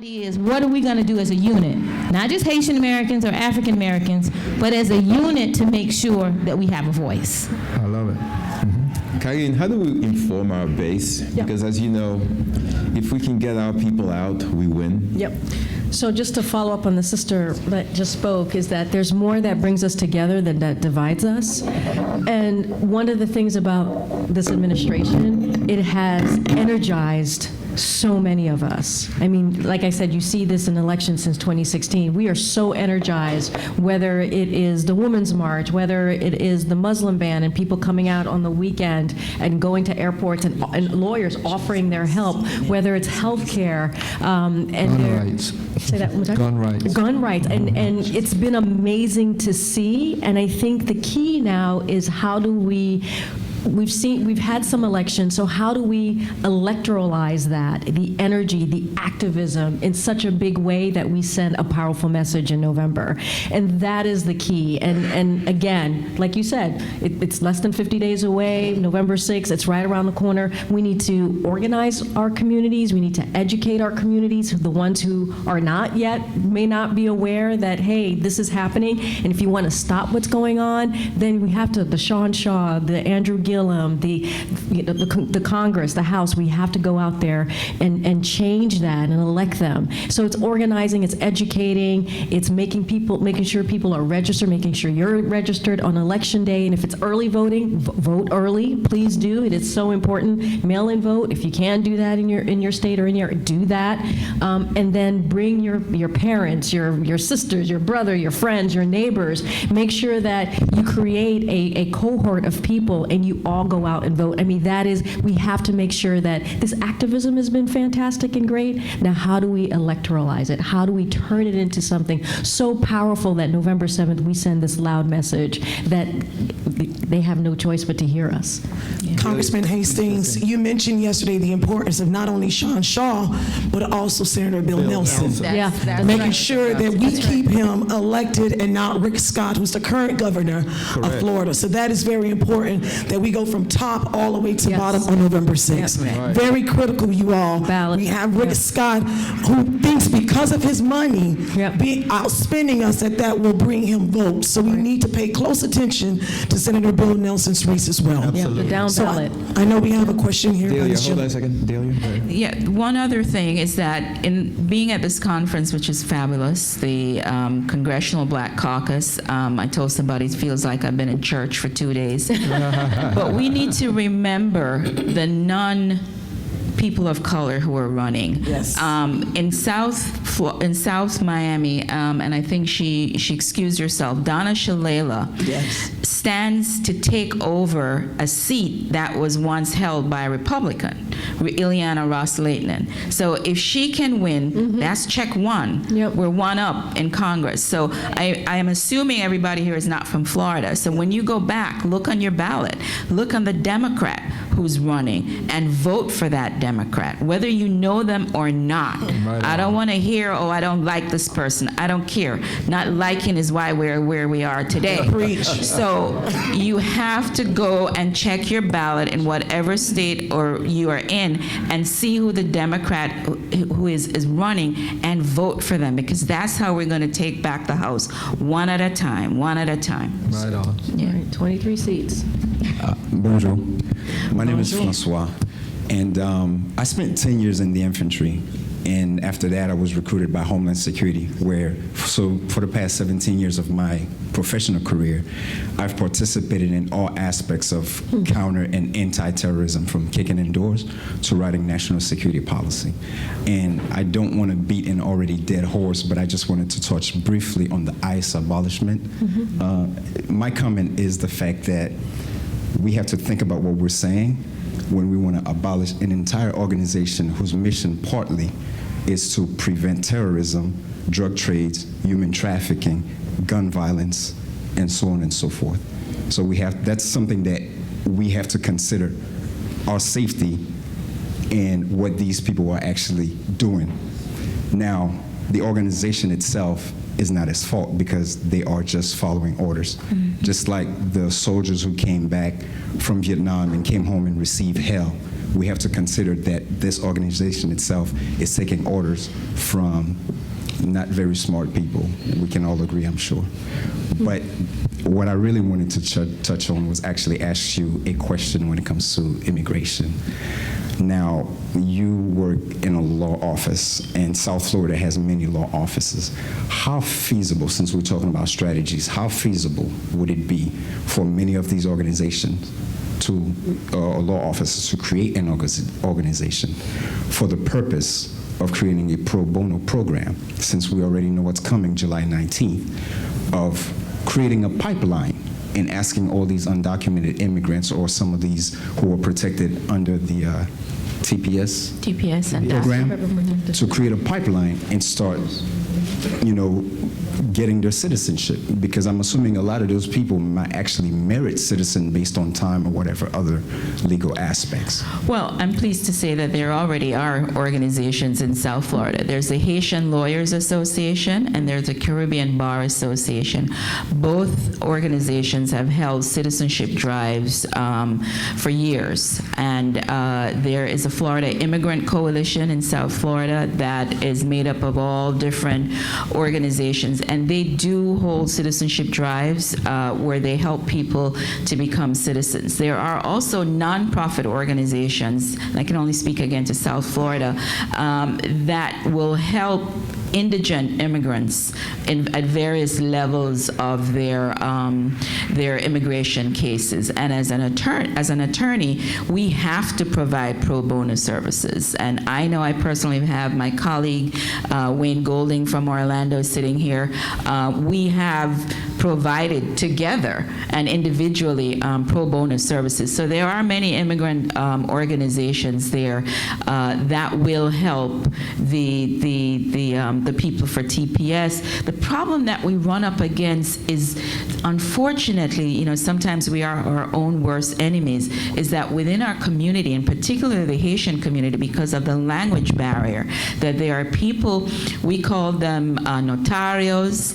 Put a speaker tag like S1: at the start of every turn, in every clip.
S1: Is what are we going to do as a unit, not just Haitian Americans or African Americans, but as a unit to make sure that we have a voice.
S2: I love it.
S3: Karine, how do we inform our base?
S4: Yep.
S3: Because as you know, if we can get our people out, we win.
S4: Yep. So just to follow up on the sister that just spoke, is that there's more that brings us together than that divides us. And one of the things about this administration, it has energized so many of us. I mean, like I said, you see this in elections since 2016. We are so energized, whether it is the Women's March, whether it is the Muslim ban and people coming out on the weekend and going to airports and lawyers offering their help, whether it's healthcare.
S2: Gun rights.
S4: Say that one more time.
S2: Gun rights.
S4: Gun rights. And it's been amazing to see. And I think the key now is how do we've had some elections, so how do we electoralize that, the energy, the activism in such a big way that we send a powerful message in November? And that is the key. And again, like you said, it's less than 50 days away, November 6th, it's right around the corner. We need to organize our communities, we need to educate our communities, the ones who are not yet, may not be aware that, hey, this is happening, and if you want to stop what's going on, then we have to, the Sean Shaw, the Andrew Gillum, the Congress, the House, we have to go out there and change that and elect them. So it's organizing, it's educating, it's making sure people are registered, making sure you're registered on election day, and if it's early voting, vote early, please do. It is so important. Mail-in vote, if you can do that in your state or do that, and then bring your parents, your sisters, your brother, your friends, your neighbors. Make sure that you create a cohort of people and you all go out and vote. I mean, we have to make sure that this activism has been fantastic and great. Now, how do we electoralize it? How do we turn it into something so powerful that November 7th we send this loud message that they have no choice but to hear us?
S5: Yeah. Congressman Hastings, you mentioned yesterday the importance of not only Sean Shaw, but also Senator Bill Nelson.
S4: That's
S5: making
S4: right.
S5: sure that we keep him elected and not Rick Scott, who's the current governor of Florida. So that is very important, that we go from top all the way to bottom on November 6th.
S4: Right.
S5: Very critical, you all.
S4: Ballot.
S5: We have Rick Scott, who thinks because of his money, be outspending us, that will bring him votes. So we need to pay close attention to Senator Bill Nelson's race as well.
S4: The down ballot.
S5: I know we have a question here.
S3: Delia, hold on a second. Delia?
S6: Yeah, one other thing is that in being at this conference, which is fabulous, the Congressional Black Caucus, I told somebody it feels like I've been in church for 2 days. But we need to remember the people of color who are running.
S5: Yes.
S6: In South Miami, and I think she excused herself, Donna Shalala stands to take over a seat that was once held by a Republican, Ileana Ros-Lehtinen. So if she can win, that's check one.
S4: Yep.
S6: We're one up in Congress. So I am assuming everybody here is not from Florida. So when you go back, look on your ballot, look on the Democrat who's running, and vote for that Democrat, whether you know them or not.
S2: Right.
S6: I don't want to hear, oh, I don't like this person. I don't care. Not liking is why we're where we are today.
S5: Preach.
S6: So you have to go and check your ballot in whatever state or you are in and see who the Democrat who is running and vote for them, because that's how we're going to take back the House, one at a time, one at a time.
S2: Right on.
S6: Yeah.
S4: All right, 23 seats.
S7: Bonjour. My name is Francois, and I spent 10 years in the infantry, and after that I was recruited by Homeland Security, so for the past 17 years of my professional career, I've participated in all aspects of counter and anti-terrorism, from kicking in doors to writing national security policy. And I don't want to beat an already dead horse, but I just wanted to touch briefly on the ICE abolishment. My comment is the fact that we have to think about what we're saying when we want to abolish an entire organization whose mission partly is to prevent terrorism, drug trades, human trafficking, gun violence, and so on and so forth. So that's something that we have to consider, our safety and what these people are actually doing. Now, the organization itself is not his fault, because they are just following orders. Just like the soldiers who came back from Vietnam and came home and received hell we have to consider that this organization itself is taking orders from not very smart people. We can all agree, I'm sure. But what I really wanted to touch on was actually ask you a question when it comes to immigration. Now, you work in a law office, and South Florida has many law offices. How feasible, since we're talking about strategies, how feasible would it be for many of these organizations to, law offices to create an organization for the purpose of creating a pro bono program, since we already know what's coming July 19th, of creating a pipeline and asking all these undocumented immigrants or some of these who are protected under the TPS
S6: and
S7: program to create a pipeline and start, getting their citizenship, because I'm assuming a lot of those people might actually merit citizen based on time or whatever other legal aspects.
S6: Well, I'm pleased to say that there already are organizations in South Florida. There's the Haitian Lawyers Association and there's the Caribbean Bar Association. Both organizations have held citizenship drives for years. And there is a Florida Immigrant Coalition in South Florida that is made up of all different organizations, and they do hold citizenship drives where they help people to become citizens. There are also nonprofit organizations, and I can only speak again to South Florida, that will help indigent immigrants at various levels of their immigration cases. And as an attorney, we have to provide pro bono services. And I know I personally have my colleague Wayne Golding from Orlando sitting here. We have provided together and individually pro bono services. So there are many immigrant organizations there that will help the people for TPS. The problem that we run up against is, unfortunately, sometimes we are our own worst enemies, is that within our community, and particularly the Haitian community, because of the language barrier, that there are people, we call them notarios,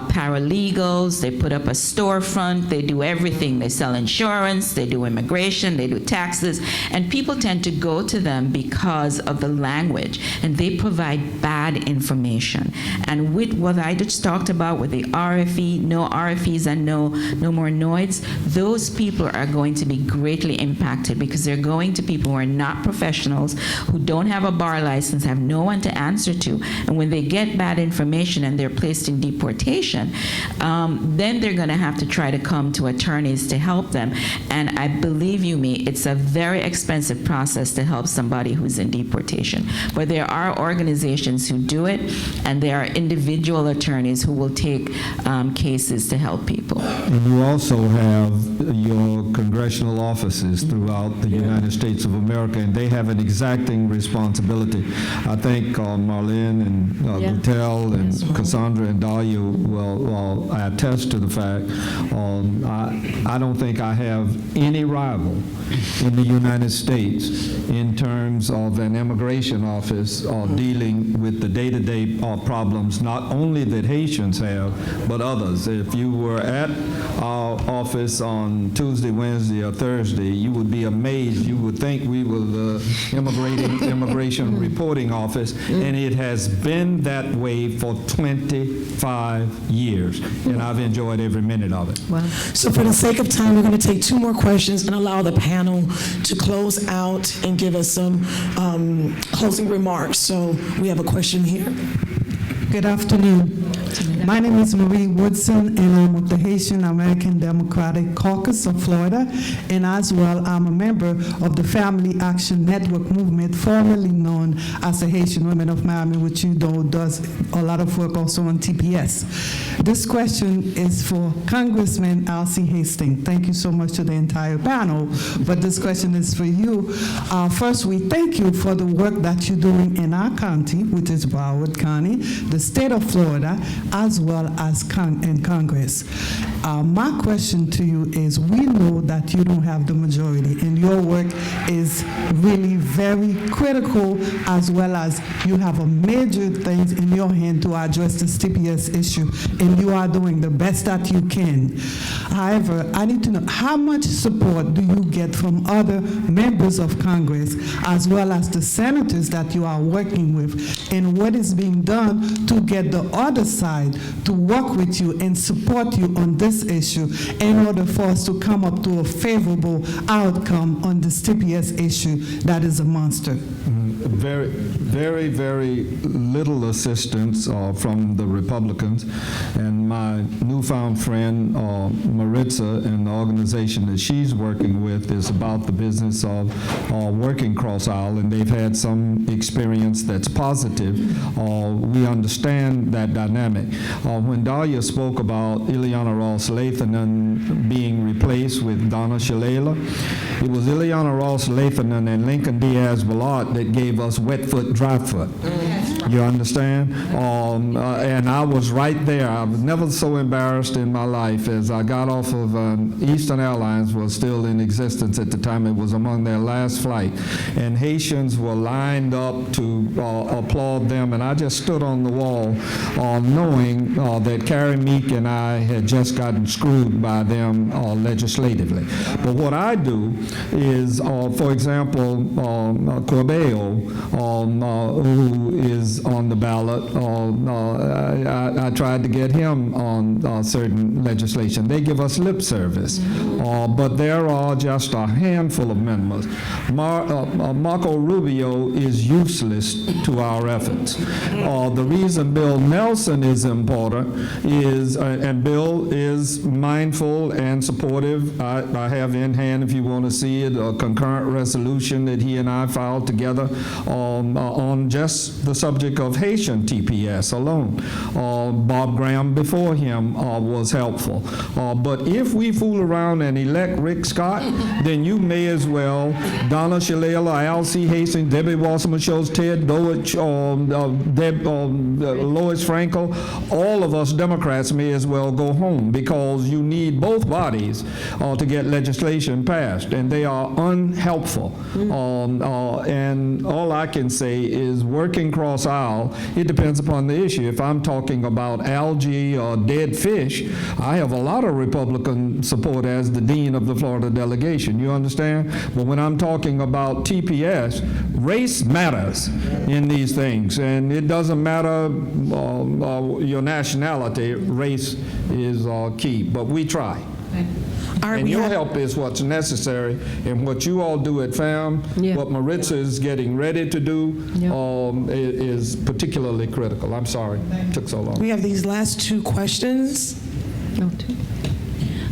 S6: paralegals, they put up a storefront, they do everything. They sell insurance, they do immigration, they do taxes, and people tend to go to them because of the language, and they provide bad information. And with what I just talked about with the RFE, no RFEs and no more NOIDs, those people are going to be greatly impacted because they're going to people who are not professionals, who don't have a bar license, have no one to answer to. And when they get bad information and they're placed in deportation, then they're going to have to try to come to attorneys to help them. And I believe you me, it's a very expensive process to help somebody who's in deportation. But there are organizations who do it, and there are individual attorneys who will take cases to help people.
S2: And you also have your congressional offices throughout the United States of America, and they have an exacting responsibility. I think Marlene and Gutel and Cassandra and Dahlia will attest to the fact I don't think I have any rival in the United States in terms of an immigration office dealing with the day-to-day problems, not only that Haitians have, but others. If you were at our office on Tuesday, Wednesday, or Thursday, you would be amazed. You would think we were the immigration reporting office, and it has been that way for 25 years, and I've enjoyed every minute of it.
S4: Wow.
S5: So for the sake of time, we're going to take two more questions and allow the panel to close out and give us some closing remarks. So we have a question here.
S8: Good afternoon. My name is Marie Woodson, and I'm with the Haitian-American Democratic Caucus of Florida, and as well, I'm a member of the Family Action Network movement, formerly known as the Haitian Women of Miami, which you know does a lot of work also on TPS. This question is for Congressman ALC Hastings. Thank you so much to the entire panel, but this question is for you. First, we thank you for the work that you're doing in our county, which is Broward County, the state of Florida, as well as in Congress. My question to you is, we know that you don't have the majority, and your work is really very critical, as well as you have a major things in your hand to address this TPS issue, and you are doing the best that you can. However, I need to know, how much support do you get from other members of Congress, as well as the senators that you are working with, and what is being done to get the other side to work with you and support you on this issue in order for us to come up to a favorable outcome on this TPS issue that is a monster?
S2: Very, very, very little assistance from the Republicans. And my newfound friend, Maritza, and the organization that she's working with is about the business of working cross-aisle, and they've had some experience that's positive. We understand that dynamic. When Dahlia spoke about Ileana Ross-Lathanen being replaced with Donna Shalala, it was Ileana Ross-Lathanen and Lincoln Diaz-Balart that gave us wet foot, dry foot. You understand? And I was right there. I was never so embarrassed in my life as I got off of Eastern Airlines, was still in existence at the time. It was among their last flight. And Haitians were lined up to applaud them. And I just stood on the wall knowing that Carrie Meek and I had just gotten screwed by them legislatively. But what I do is, for example, Corbeo, who is on the ballot, I tried to get him on certain legislation. They give us lip service, but there are just a handful of members. Marco Rubio is useless to our efforts. The reason Bill Nelson is important is, and Bill is mindful and supportive. I have in hand, if you want to see it, a concurrent resolution that he and I filed together on just the subject of Haitian TPS alone. Bob Graham before him was helpful. But if we fool around and elect Rick Scott, then you may as well, Donna Shalala, ALC Hastings, Debbie Wasserman Schultz, Ted Deutsch, Lois Frankel, all of us Democrats may as well go home, because you need both bodies to get legislation passed, and they are unhelpful. And all I can say is, working cross-aisle, it depends upon the issue. If I'm talking about algae or dead fish, I have a lot of Republican support as the dean of the Florida delegation. You understand? But when I'm talking about TPS, race matters in these things, and it doesn't matter your nationality. Race is key, but we try. And your help is what's necessary, and what you all do at FAM, what Maritza is getting ready to do, is particularly critical. I'm sorry it took so long.
S5: We have these last two questions.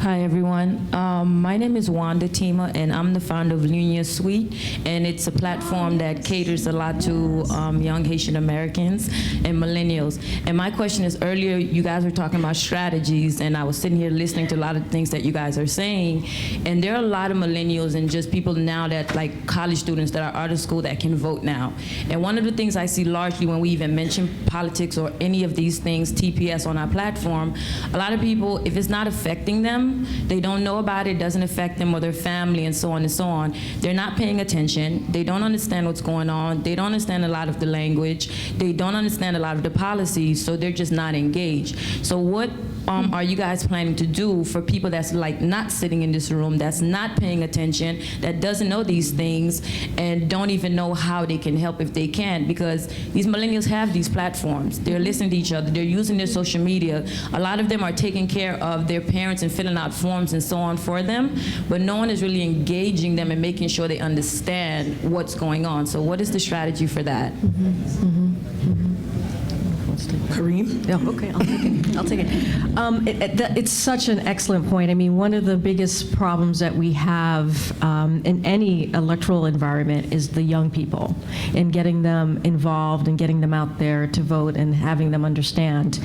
S9: Hi, everyone. My name is Wanda Tima, and I'm the founder of Lunia Suite, and it's a platform that caters a lot to young Haitian Americans and millennials. And my question is, earlier you guys were talking about strategies, and I was sitting here listening to a lot of things that you guys are saying, and there are a lot of millennials and just people now that, like college students that are out of school that can vote now. And one of the things I see largely when we even mention politics or any of these things, TPS on our platform, a lot of people, if it's not affecting them, they don't know about it, doesn't affect them or their family, and so on and so on. They're not paying attention. They don't understand what's going on. They don't understand a lot of the language. They don't understand a lot of the policies, so they're just not engaged. So what are you guys planning to do for people that's like not sitting in this room, that's not paying attention, that doesn't know these things, and don't even know how they can help if they can? Because these millennials have these platforms. They're listening to each other. They're using their social media. A lot of them are taking care of their parents and filling out forms and so on for them, but no one is really engaging them and making sure they understand what's going on. So what is the strategy for that?
S5: Kareem?
S4: Oh, okay, I'll take it. It's such an excellent point. I mean, one of the biggest problems that we have in any electoral environment is the young people, and getting them involved and getting them out there to vote and having them understand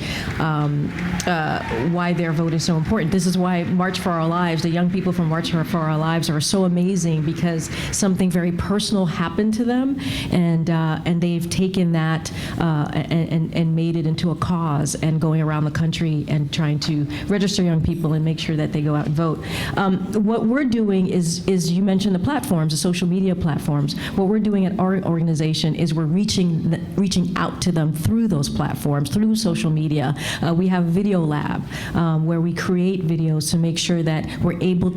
S4: why their vote is so important. This is why March for Our Lives, the young people from March for Our Lives are so amazing, because something very personal happened to them, and they've taken that and made made it into a cause and going around the country and trying to register young people and make sure that they go out and vote. What we're doing is you mentioned the platforms, the social media platforms. What we're doing at our organization is we're reaching out to them through those platforms, through social media. We have a video lab where we create videos to make sure that we're able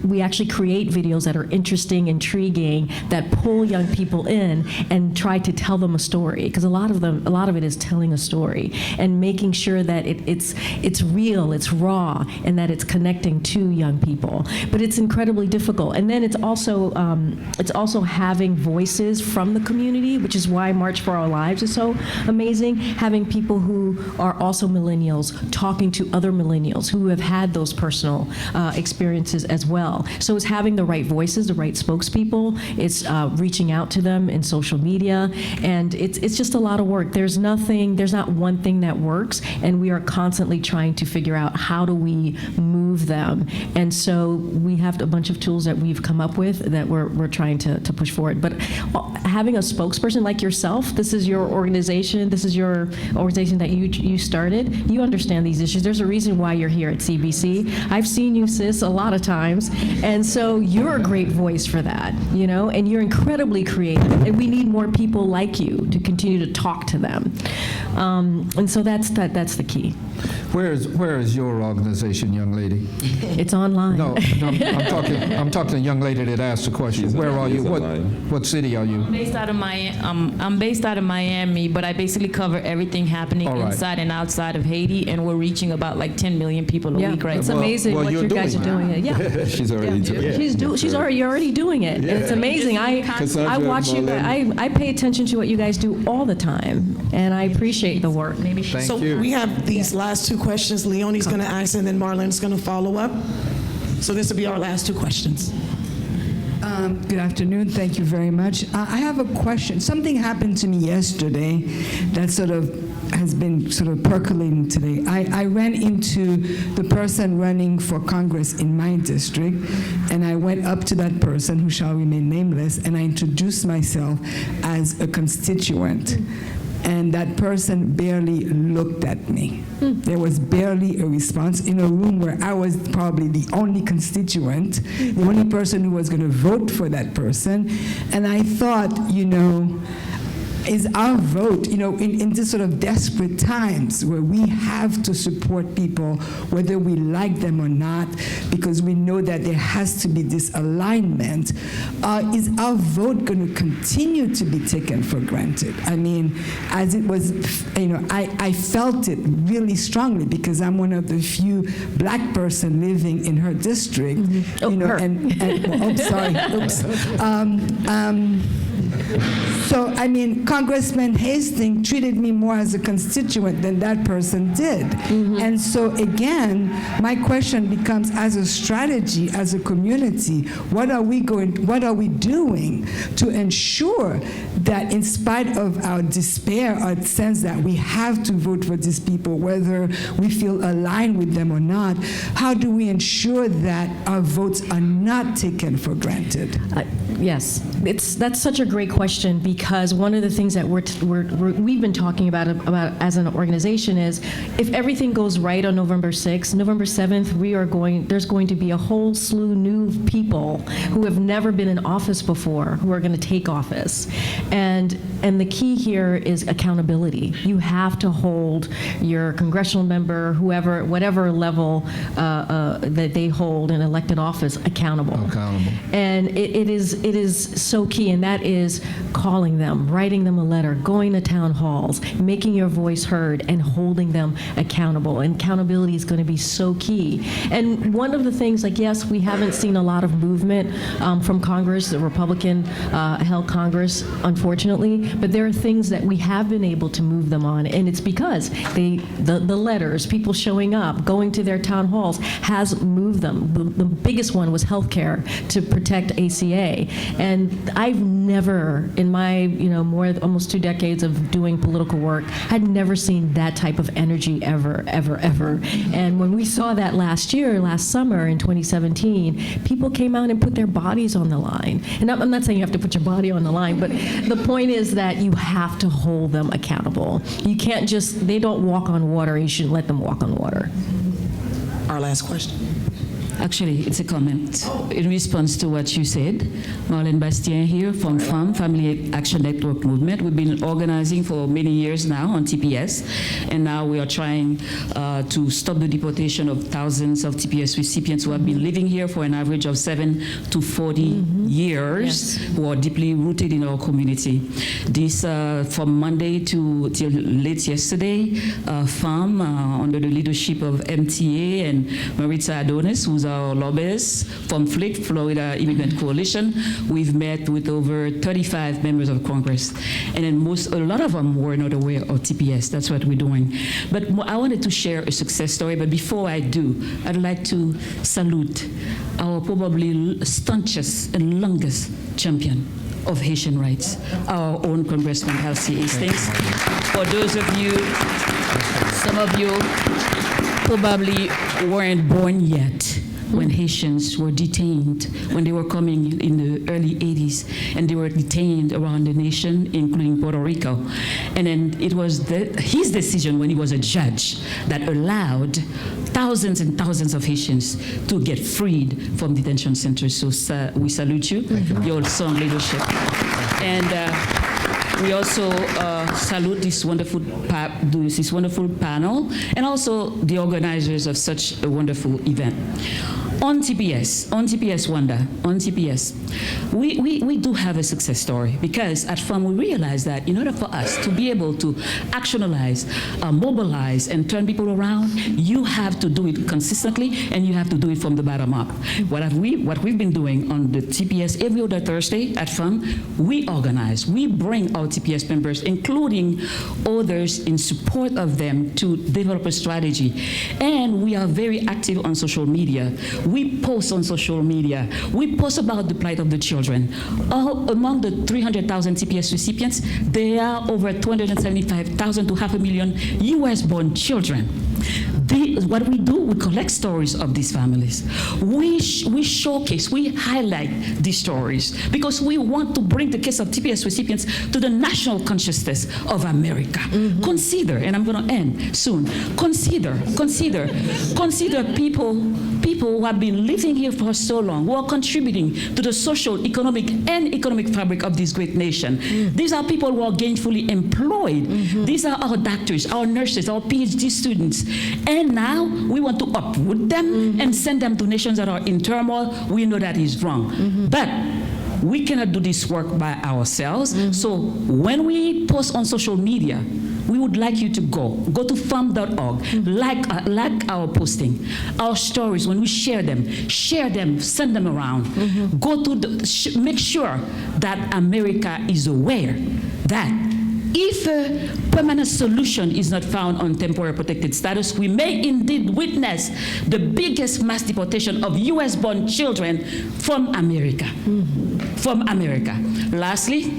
S4: we actually create videos that are interesting, intriguing, that pull young people in and try to tell them a story, because a lot of it is telling a story and making sure that it's real, it's raw, and that it's connecting to young people. But it's incredibly difficult. And then it's also having voices from the community, which is why March for Our Lives is so amazing, having people who are also millennials talking to other millennials who have had those personal experiences as well. So it's having the right voices, the right spokespeople. It's reaching out to them in social media, and it's just a lot of work. There's not one thing that works, and we are constantly trying to figure out how do we move them. And so we have a bunch of tools that we've come up with that we're trying to push forward. But having a spokesperson like yourself, this is your organization that you started, you understand these issues. There's a reason why you're here at CBC. I've seen you, sis, a lot of times, and so you're a great voice for that, and you're incredibly creative, and we need more people like you to continue to talk to them. And so that's the key.
S2: Where is your organization, young lady?
S4: It's online.
S2: No, I'm talking to the young lady that asked the question. Where are you? What city are you?
S9: I'm based out of Miami, but I basically cover everything happening inside and outside of Haiti, and we're reaching about like 10 million people a week right now.
S4: It's amazing what you guys are doing. Yeah.
S3: She's already doing it.
S4: She's already doing it. Yeah. And it's amazing. I watch you guys. I pay attention to what you guys do all the time, and I appreciate the work.
S5: So we have these last two questions. Leonie's going to ask, and then Marlene's going to follow up. So this will be our last two questions.
S10: Good afternoon. Thank you very much. I have a question. Something happened to me yesterday that has been percolating today. I ran into the person running for Congress in my district, and I went up to that person, who shall remain nameless, and I introduced myself as a constituent. And that person barely looked at me. There was barely a response in a room where I was probably the only constituent, the only person who was going to vote for that person. And I thought, is our vote, in this sort of desperate times where we have to support people, whether we like them or not, because we know that there has to be this alignment, is our vote going to continue to be taken for granted? I mean, as it was, I felt it really strongly because I'm one of the few black person living in her district, sorry, oops. So, I mean, Congressman Hastings treated me more as a constituent than that person did. Mm-hmm. And so, again, my question becomes, as a strategy, as a community, what are we doing to ensure that in spite of our despair, our sense that we have to vote for these people, whether we feel aligned with them or not, how do we ensure that our votes are not taken for granted?
S4: Yes, that's such a great question, because one of the things that we've been talking about as an organization is, if everything goes right on November 6th, November 7th, there's going to be a whole slew new people who have never been in office before who are going to take office, and the key here is accountability. You have to hold your congressional member, whatever level that they hold in elected office, accountable. And it is so key, and that is calling them, writing them a letter, going to town halls, making your voice heard, and holding them accountable. And accountability is going to be so key. And one of the things, yes, we haven't seen a lot of movement from Congress, the Republican-held Congress, unfortunately, but there are things that we have been able to move them on, and it's because the letters, people showing up, going to their town halls, has moved them. The biggest one was healthcare to protect ACA. And I've never, in my, almost 2 decades of doing political work, had never seen that type of energy ever. And when we saw that last summer in 2017, people came out and put their bodies on the line. And I'm not saying you have to put your body on the line, but the point is that you have to hold them accountable. You can't they don't walk on water, you shouldn't let them walk on water.
S5: Our last question.
S11: Actually, it's a comment in response to what you said. Marlene Bastien here from FAM, Family Action Network Movement. We've been organizing for many years now on TPS, and now we are trying to stop the deportation of thousands of TPS recipients who have been living here for an average of 7 to 40 years, who are deeply rooted in our community. This, from Monday till late yesterday, FAM, under the leadership of MTA and Maritza Adonis, who's our lobbyists from FLIC, Florida Immigrant Coalition, we've met with over 35 members of Congress. And then a lot of them were not aware of TPS. That's what we're doing. But I wanted to share a success story, but before I do, I'd like to salute our probably staunchest and longest champion of Haitian rights, our own Congressman ALC Hastings. For those of you, some of you probably weren't born yet when Haitians were detained, when they were coming in the early 80s, and they were detained around the nation, including Puerto Rico. And then it was his decision when he was a judge that allowed thousands and thousands of Haitians to get freed from detention centers. So we salute you, your strong leadership. And we also salute this wonderful panel, and also the organizers of such a wonderful event. On TPS, Wanda, on TPS, we do have a success story, because at FAM we realize that in order for us to be able to actionalize, mobilize, and turn people around, you have to do it consistently, and you have to do it from the bottom up. What we've been doing on the TPS every other Thursday at FAM, we organize, we bring our TPS members, including others in support of them, to develop a strategy. And we are very active on social media. We post on social media. We post about the plight of the children. Among the 300,000 TPS recipients, there are over 275,000 to 500,000 US-born children. What we do, we collect stories of these families. We showcase, we highlight these stories, because we want to bring the case of TPS recipients to the national consciousness of America. Consider, and I'm going to end soon, consider people who have been living here for so long, who are contributing to the social, economic fabric of this great nation. These are people who are gainfully employed. These are our doctors, our nurses, our PhD students. And now we want to uproot them and send them to nations that are in turmoil. We know that is wrong. But we cannot do this work by ourselves. So when we post on social media, we would like you to go to fam.org, like our posting, our stories. When we share them, send them around. Make sure that America is aware that if a permanent solution is not found on temporary protected status, we may indeed witness the biggest mass deportation of US-born children from America. From America. Lastly,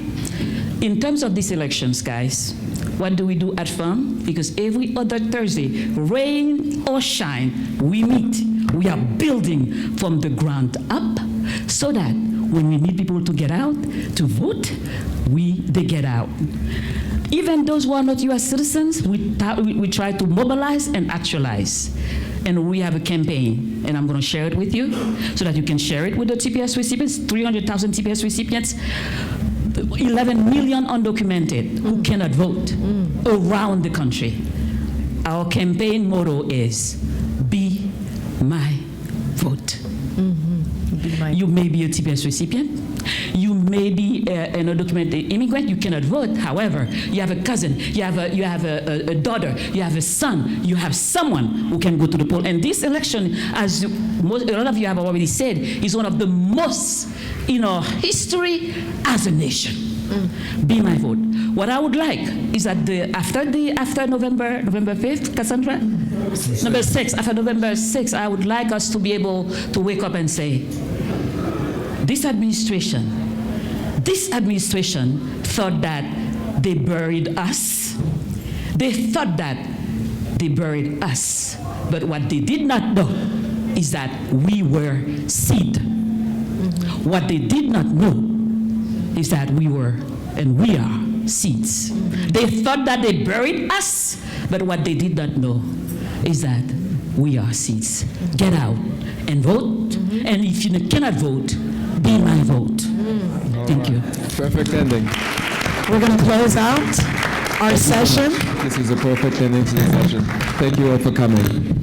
S11: in terms of these elections, guys, what do we do at FAM? Because every other Thursday, rain or shine, we meet. We are building from the ground up, so that when we need people to get out, to vote, they get out. Even those who are not U.S. citizens, we try to mobilize and actualize. And we have a campaign, and I'm going to share it with you so that you can share it with the TPS recipients, 300,000 TPS recipients, 11 million undocumented who cannot vote around the country. Our campaign motto is, be my vote. You may be a TPS recipient. You may be an undocumented immigrant. You cannot vote. However, you have a cousin, you have a daughter, you have a son, you have someone who can go to the poll. And this election, as a lot of you have already said, is one of the most in our history as a nation. Be my vote. What I would like is that after November 5th, Cassandra? November 6th, after November 6th, I would like us to be able to wake up and say, this administration this administration thought that they buried us. They thought that they buried us. But what they did not know is that we were seed. What they did not know is that we were and we are seeds. They thought that they buried us, but what they did not know is that we are seeds. Get out and vote, and if you cannot vote, be my vote. Thank you.
S12: Perfect ending.
S5: We're going to close out our session.
S12: This is a perfect ending to the session. Thank you all for coming.